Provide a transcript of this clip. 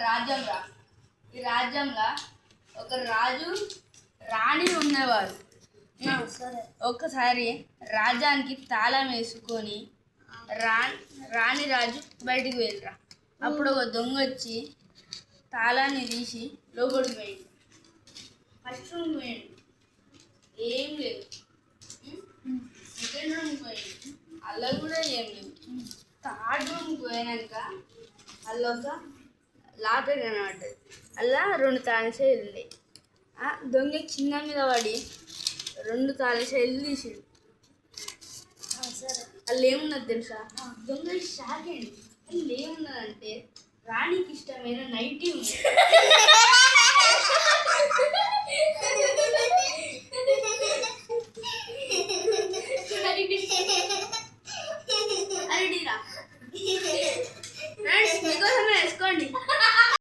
రాజ్యం రా. ఈ రాజ్యంలో ఒక రాజు రాణి ఉండేవారు. ఒక్కసారి రాజ్యానికి తాళం వేసుకొని రాణి రాజు బయటికి వెళ్ళరా. అప్పుడు ఒక దొంగ వచ్చి తాళాన్ని తీసి లోపలికి పోయింది. ఫస్ట్ రూమ్ పోయింది, ఏం లేదు. సెకండ్ రూమ్ పోయింది, అలా కూడా ఏం లేదు. థర్డ్ రూమ్కి పోయినాక అలా ఒక లాటరీ కనబడ్డది. అలా 2 తాళాలు వెళ్ళాయి. దొంగ చిన్న మీద పడి 2 తాళాలు తీసిండు. అలా ఏమున్నది తెలుసా? దొంగ షాక్ అయింది. అలా ఏమున్నదంటే రాణికి ఇష్టమైన నైటీ ఉంది.